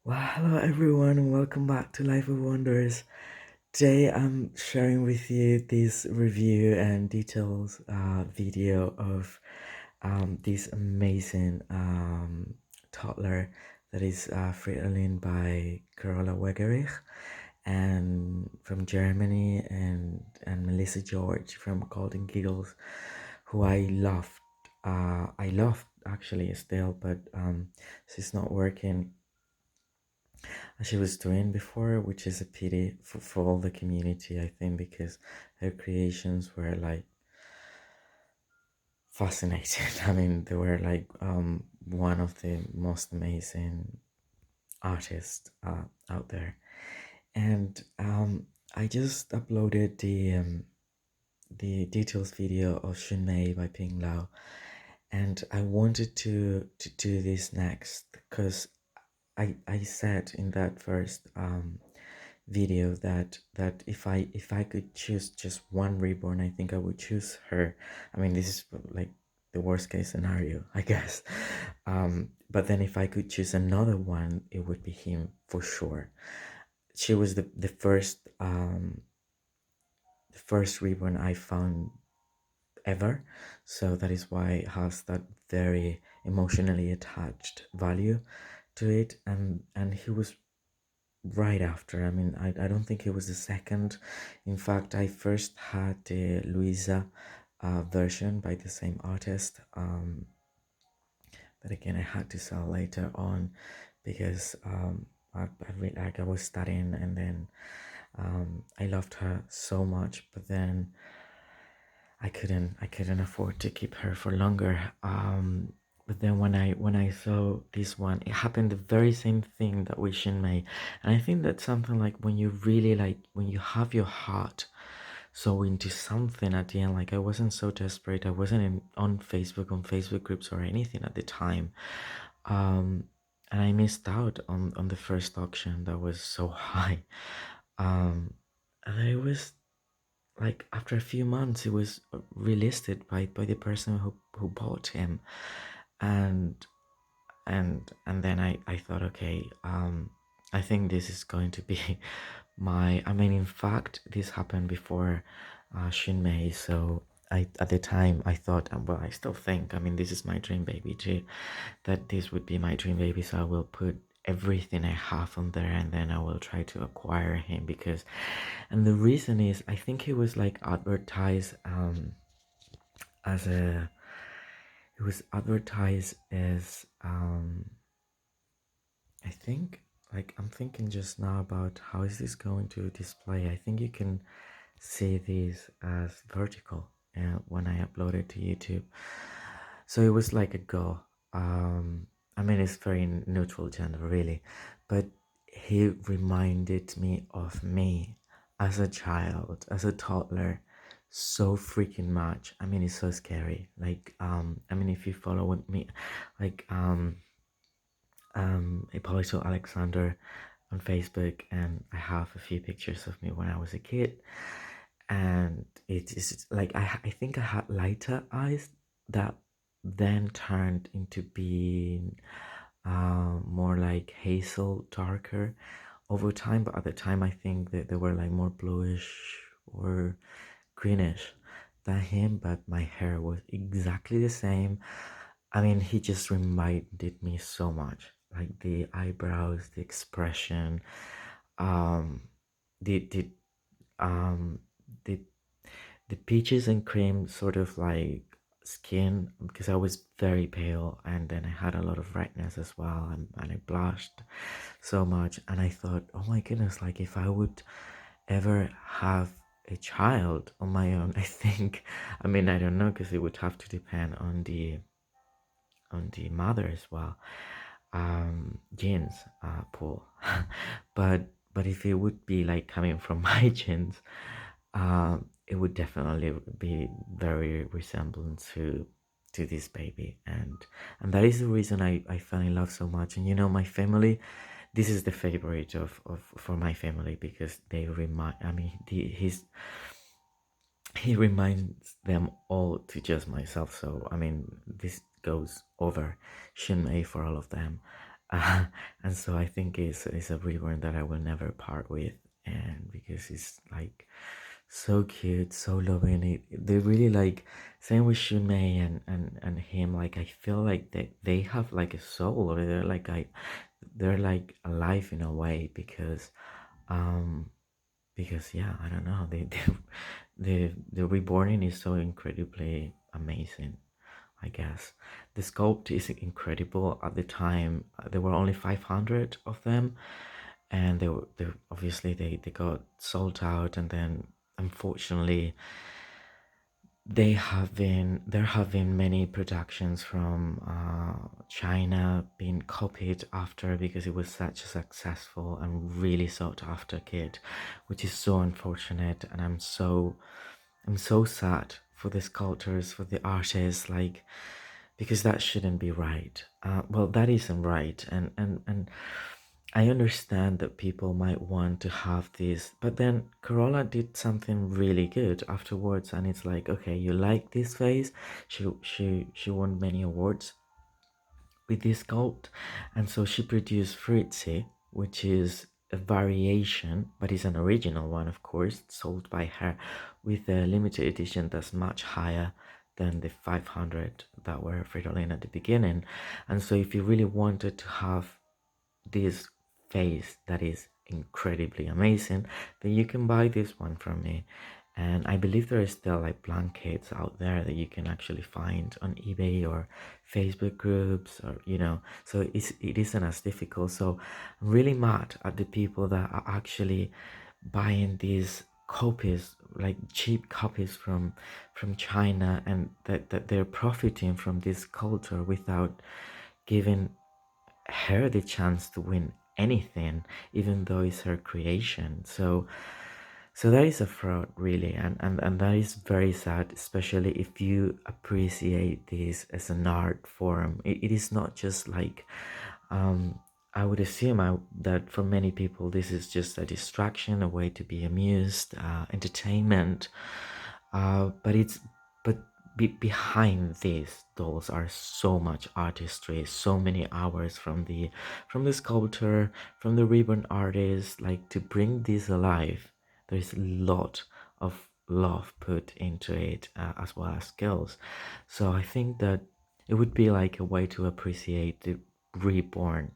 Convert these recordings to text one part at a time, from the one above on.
Well, hello everyone, and welcome back to Life of Wonders. Today I'm sharing with you this review and details video of this amazing toddler that is Fridolin by Karola Wegerich and from Germany and Melissa George from Golden Giggles, who I loved. I loved actually still, but she's not working as she was doing before, which is a pity for all the community, I think, because her creations were like fascinating. I mean, they were like one of the most amazing artists out there. And I just uploaded the details video of Shunmei by Ping Lao, and I wanted to do this next because I said in that first video that if I could choose just one reborn, I think I would choose her. I mean, this is like the worst case scenario, I guess. But then if I could choose another one, it would be him for sure. She was the first reborn I found ever, so that is why it has that very emotionally attached value to it. And he was right after. I mean, I don't think it was the second. In fact, I first had the Louisa version by the same artist, but again I had to sell later on because like I was studying, and then I loved her so much, but then I couldn't afford to keep her for longer. But then when I saw this one, it happened the very same thing that with Shinmei, and I think that's something like when you really like when you have your heart so into something at the end. Like I wasn't so desperate. I wasn't on Facebook groups or anything at the time, and I missed out on the first auction that was so high, and I was like after a few months it was relisted by the person who bought him, and and then I thought, okay, I think this is going to be I mean, in fact, this happened before Shinmei, so I at the time I thought, well, I still think, I mean, this is my dream baby too, that this would be my dream baby, so I will put everything I have on there, and then I will try to acquire him. Because, and the reason is, I think he was like advertised as a it was advertised as I think, like, I'm thinking just now about how is this going to display. I think you can see this as vertical when I upload it to YouTube. So it was like a go. I mean, it's very neutral gender, really, but he reminded me of me as a child, as a toddler, so freaking much. I mean, it's so scary. Like, I mean, if you follow with me, like, Hippolyto Alexander on Facebook, and I have a few pictures of me when I was a kid, and it is like I think I had lighter eyes that then turned into being more like hazel, darker over time. But at the time, I think that they were like more bluish or greenish than him. But my hair was exactly the same. I mean, he just reminded me so much, like the eyebrows, the expression, um, the um, the the peaches and cream sort of like skin, because I was very pale, and then I had a lot of redness as well, and I blushed so much, and I thought, oh my goodness, like if I would ever have a child on my own, I think, I mean, I don't know, because it would have to depend on the mother as well, genes pool. But if it would be like coming from my genes, it would definitely be very resemblant to this baby, and that is the reason I fell in love so much. And my family, this is the favorite of for my family, because they remind, I mean, he reminds them all to just myself. So I mean, this goes over Shinmei for all of them. uh, and so I think it's a reborn that I will never part with, and because it's like so cute, so loving. They really like, same with Shumei and him. Like I feel like they have like a soul, or they're like alive in a way, um because yeah, I don't know, the reborning is so incredibly amazing. I guess the sculpt is incredible. At the time, there were only 500 of them, and they obviously they got sold out, and then unfortunately there have been many productions from China being copied after, because it was such a successful and really sought after kit, which is so unfortunate. And I'm so sad for the sculptors, for the artists, like, because that shouldn't be right. Well, that isn't right, and I understand that people might want to have this, but then Karola did something really good afterwards, and it's like, okay, you like this face. She won many awards with this sculpt, and so she produced Fritzy, which is a variation, but it's an original one, of course, sold by her, with a limited edition that's much higher than the 500 that were Fridolin at the beginning. And so if you really wanted to have this face that is incredibly amazing, then you can buy this one from me. And I believe there is still like blankets out there that you can actually find on eBay or Facebook groups, or so it isn't as difficult. So I'm really mad at the people that are actually buying these copies, like cheap copies from China, and that they're profiting from this culture without giving her the chance to win anything, even though it's her creation. So that is a fraud, really, and that is very sad, especially if you appreciate this as an art form. It is not just like, I would assume that for many people this is just a distraction, a way to be amused, entertainment, but behind these dolls are so much artistry, so many hours from the sculptor, from the ribbon artist, like, to bring this alive. There's a lot of love put into it, as well as skills. So I think that it would be like a way to appreciate the reborn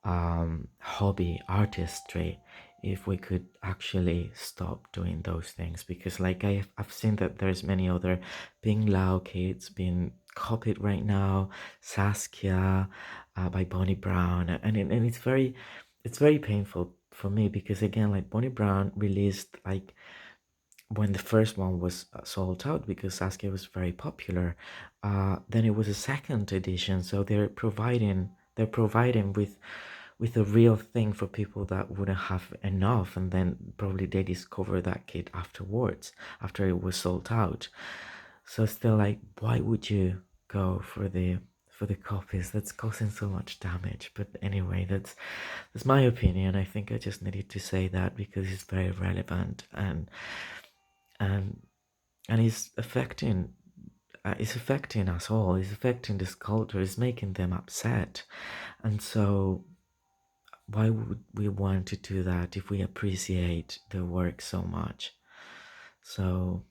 hobby artistry if we could actually stop doing those things, because like I've seen that there's many other Ping Lao kits being copied right now, Saskia, by Bonnie Brown, and it's very painful for me, because again, like, Bonnie Brown released, like, when the first one was sold out, because Saskia was very popular, then it was a second edition, so they're providing with a real thing for people that wouldn't have enough, and then probably they discover that kit afterwards, after it was sold out. So still, like, why would you go for the copies? That's causing so much damage. But anyway, that's my opinion. I think I just needed to say that because it's very relevant, and and it's affecting us all. It's affecting the sculptor. It's making them upset, and so why would we want to do that if we appreciate the work so much? So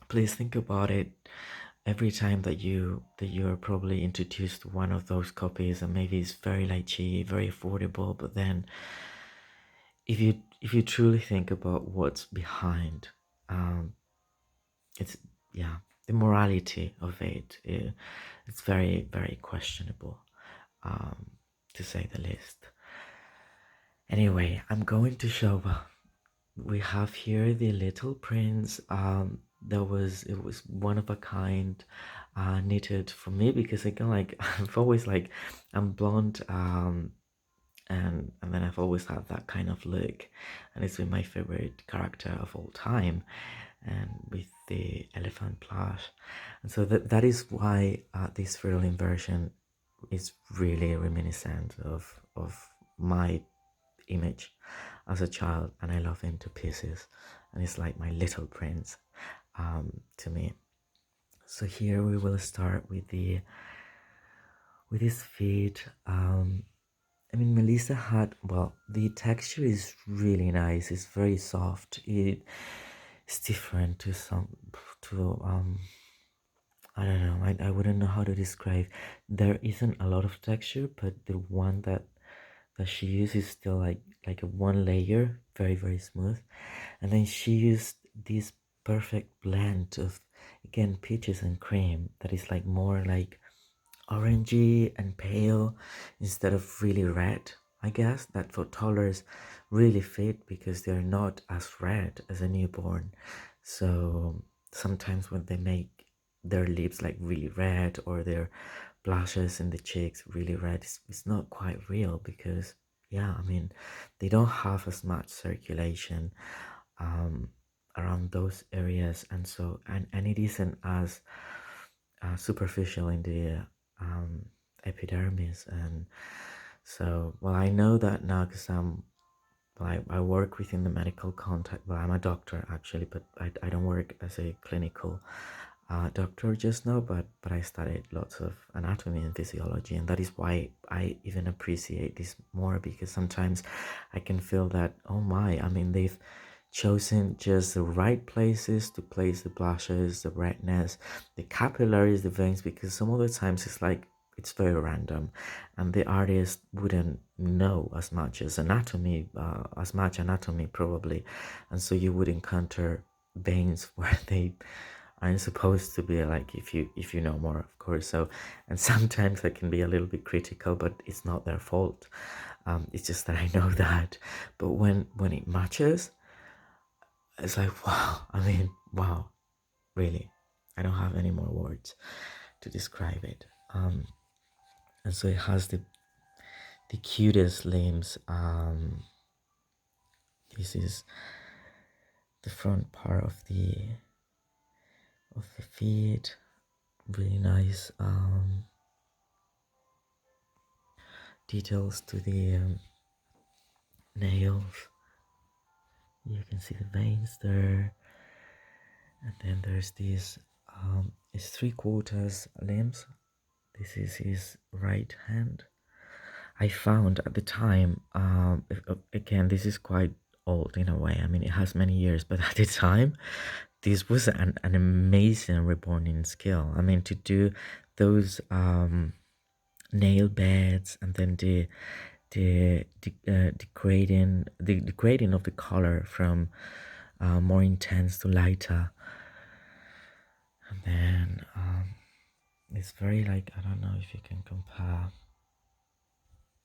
please think about it every time that you're probably introduced to one of those copies, and maybe it's very, like, cheap, very affordable, but then if you truly think about what's behind, um it's, yeah, the morality of it, it's very, very questionable, um to say the least. Anyway, I'm going to show, we have here the Little Prince. It was one of a kind, knitted for me, because again, like, I've always, like, I'm blonde, and then I've always had that kind of look, and it's been my favorite character of all time, and with the elephant plush, and so that is why, this Fridolin version is really reminiscent of my image as a child, and I love him to pieces, and it's like my little prince, to me. So here we will start with his feet. I mean, Melissa had, well, the texture is really nice. It's very soft. It's different to I don't know. I wouldn't know how to describe. There isn't a lot of texture, but the one that she uses is still like a one layer, very very smooth. And then she used this perfect blend of, again, peaches and cream that is like more like orangey and pale instead of really red. I guess that for toddlers really fit because they're not as red as a newborn. So sometimes when they make their lips like really red or their blushes in the cheeks really red, it's not quite real because, yeah, I mean, they don't have as much circulation um, around those areas, and so and it isn't as superficial in the um, epidermis. And so, well, I know that now because well, I work within the medical context. Well, I'm a doctor actually, but I don't work as a clinical doctor just now, but I studied lots of anatomy and physiology, and that is why I even appreciate this more, because sometimes I can feel that, oh my, I mean, they've chosen just the right places to place the blushes, the redness, the capillaries, the veins, because some of the times it's like it's very random, and the artist wouldn't know as much anatomy probably, and so you would encounter veins where they aren't supposed to be, like, if you know more, of course. So, and sometimes I can be a little bit critical, but it's not their fault. It's just that I know that. But when it matches, it's like, wow. I mean, wow, really. I don't have any more words to describe it. And so it has the cutest limbs. This is the front part of the feet. Really nice details to the nails. You can see the veins there, and then there's this. It's 3/4 limbs. This is his right hand. I found at the time, again, this is quite old in a way. I mean, it has many years, but at the time, this was an amazing reborning skill. I mean, to do those nail beds, and then the grading of the color from more intense to lighter, and then it's very, like, I don't know if you can compare.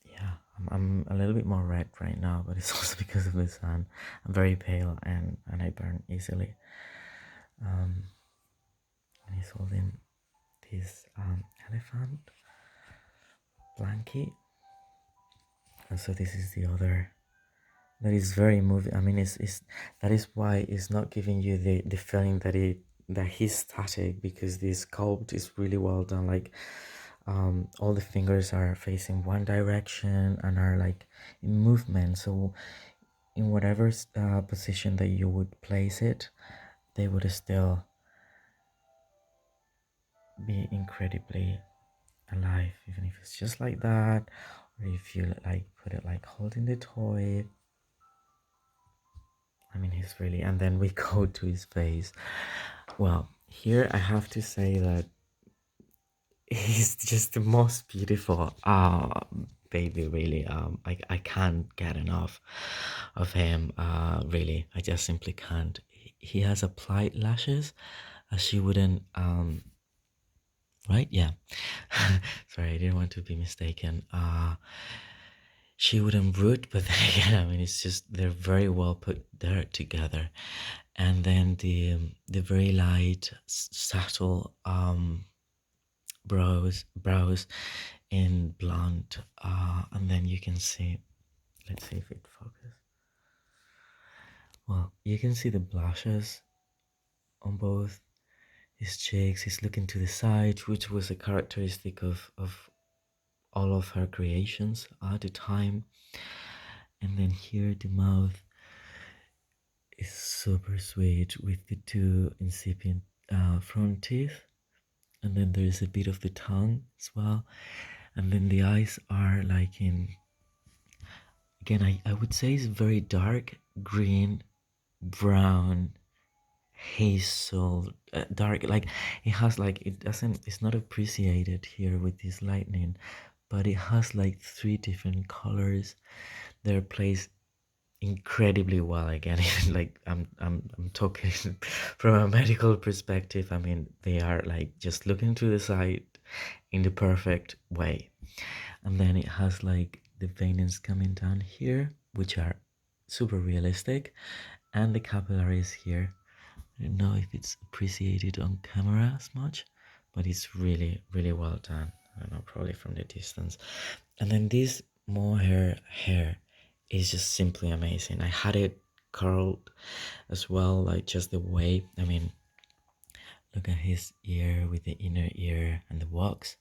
Yeah, I'm a little bit more red right now, but it's also because of the sun. I'm very pale, and I burn easily. And he's holding this elephant blanket, and so this is the other. That is very moving. I mean, it's that is why it's not giving you the feeling that he's static, because this sculpt is really well done. Like, all the fingers are facing one direction and are like in movement. So in whatever position that you would place it, they would still be incredibly alive, even if it's just like that, or if you like put it like holding the toy. I mean, he's really, and then we go to his face. Well, here I have to say that he's just the most beautiful baby, really. I can't get enough of him. Really, I just simply can't. He has applied lashes, as she wouldn't right, yeah. Sorry, I didn't want to be mistaken. She wouldn't root, but then again, I mean, it's just they're very well put there together. And then the very light, subtle brows in blonde, and then you can see. Let's see if it focuses. Well, you can see the blushes on both his cheeks. He's looking to the side, which was a characteristic of all of her creations at the time. And then here the mouth is super sweet with the two incipient front teeth, and then there is a bit of the tongue as well, and then the eyes are like in again, I would say it's very dark green, brown, hazel, dark. Like it has like it doesn't. It's not appreciated here with this lightning, but it has like three different colors. They're placed incredibly well again. Even like I'm talking from a medical perspective. I mean, they are like just looking to the side in the perfect way. And then it has like the veinings coming down here, which are super realistic, and the capillaries here. I don't know if it's appreciated on camera as much, but it's really, really well done. I don't know, probably from the distance. And then this mohair hair is just simply amazing. I had it curled as well, like just the way, I mean, look at his ear with the inner ear and the wax.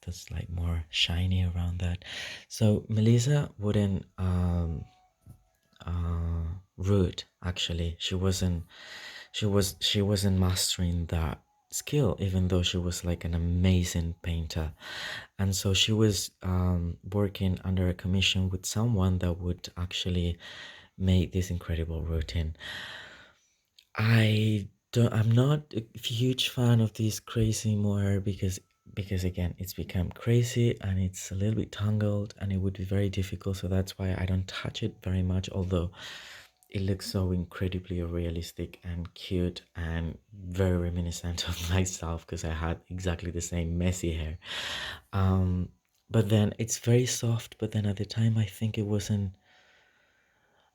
That's like more shiny around that. So Melissa wouldn't root, actually. She wasn't mastering that skill, even though she was like an amazing painter. And so she was working under a commission with someone that would actually make this incredible routine. I'm not a huge fan of this crazy mohair because again it's become crazy and it's a little bit tangled and it would be very difficult, so that's why I don't touch it very much, although it looks so incredibly realistic and cute and very reminiscent of myself because I had exactly the same messy hair. But then it's very soft, but then at the time I think it wasn't.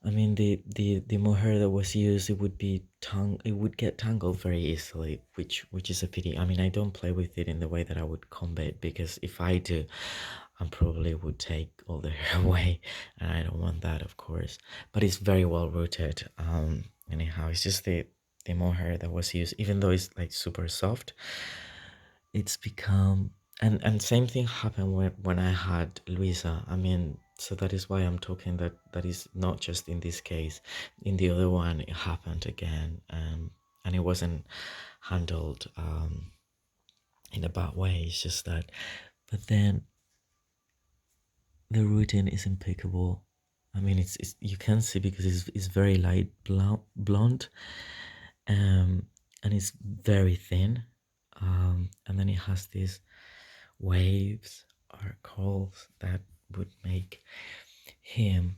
I mean, the mohair that was used, it would get tangled very easily, which is a pity. I mean, I don't play with it in the way that I would comb it, because if I do, I probably would take all the hair away, and I don't want that, of course. But it's very well rooted. Anyhow, it's just the mohair that was used, even though it's like super soft, it's become, and same thing happened when I had Luisa. I mean, so that is why I'm talking that is not just in this case. In the other one, it happened again, and it wasn't handled in a bad way. It's just that, but then the routine is impeccable. I mean, it's you can see because it's very light blonde, and it's very thin, and then it has these waves or curls that would make him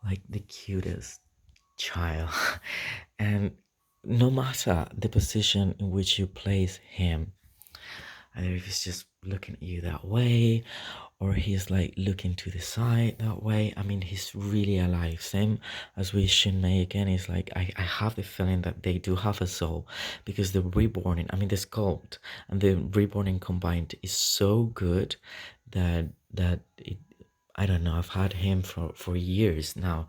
like the cutest child. And no matter the position in which you place him, either if he's just looking at you that way or he's like looking to the side that way, I mean, he's really alive. Same as with Shinmei again, it's like I have the feeling that they do have a soul, because the reborning, I mean, the sculpt and the reborning combined is so good that it, I don't know, I've had him for years now,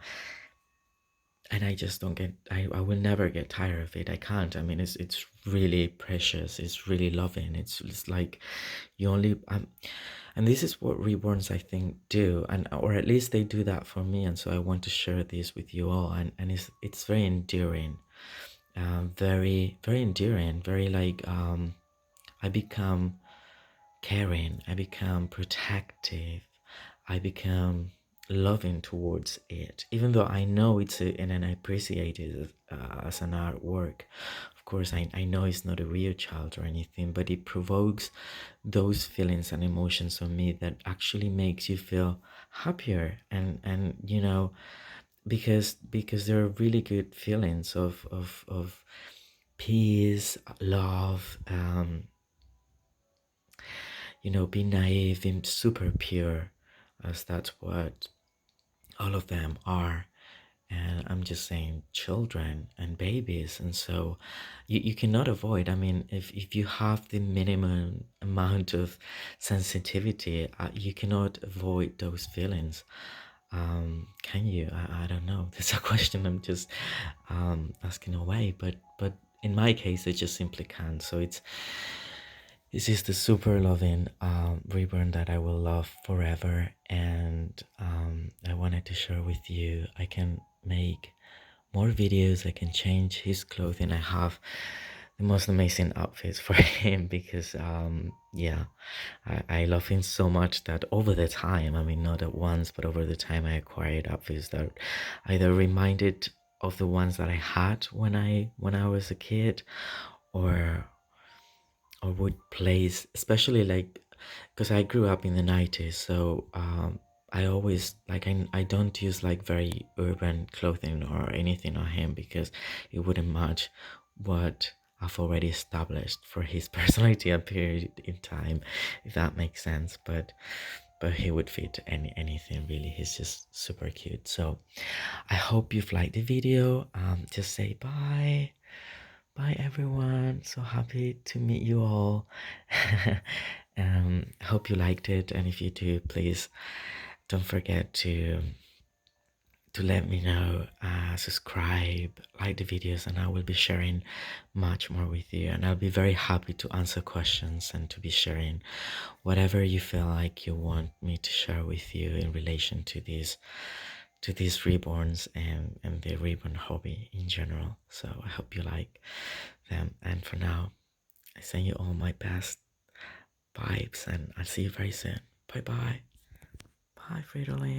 and I just don't get, I will never get tired of it. I can't. I mean, it's really precious, it's really loving, it's like you only and this is what reborns I think do, and or at least they do that for me, and so I want to share this with you all. And it's very endearing, very very endearing, very like I become caring, I become protective, I become loving towards it, even though I know and I appreciate it as an artwork. Of course, I know it's not a real child or anything, but it provokes those feelings and emotions on me that actually makes you feel happier, and because there are really good feelings of peace, love, being naive and super pure, as that's what all of them are. And I'm just saying children and babies. And so you cannot avoid, I mean, if you have the minimum amount of sensitivity, you cannot avoid those feelings. Can you? I don't know. That's a question I'm just asking away. But in my case, I just simply can't. So this is the super loving reborn that I will love forever, and I wanted to share with you. I can make more videos, I can change his clothing. I have the most amazing outfits for him because yeah, I love him so much that over the time, I mean not at once but over the time, I acquired outfits that either reminded of the ones that I had when I was a kid, or would place, especially like because I grew up in the 90s, so I always like I don't use like very urban clothing or anything on him because it wouldn't match what I've already established for his personality at period in time, if that makes sense. But he would fit anything really. He's just super cute. So I hope you've liked the video. Just say bye. Bye everyone. So happy to meet you all. Hope you liked it, and if you do, please don't forget to let me know. Subscribe, like the videos, and I will be sharing much more with you, and I'll be very happy to answer questions and to be sharing whatever you feel like you want me to share with you in relation to these reborns and the reborn hobby in general. So I hope you like them, and for now I send you all my best vibes, and I'll see you very soon. Bye bye. Bye, Fridolin.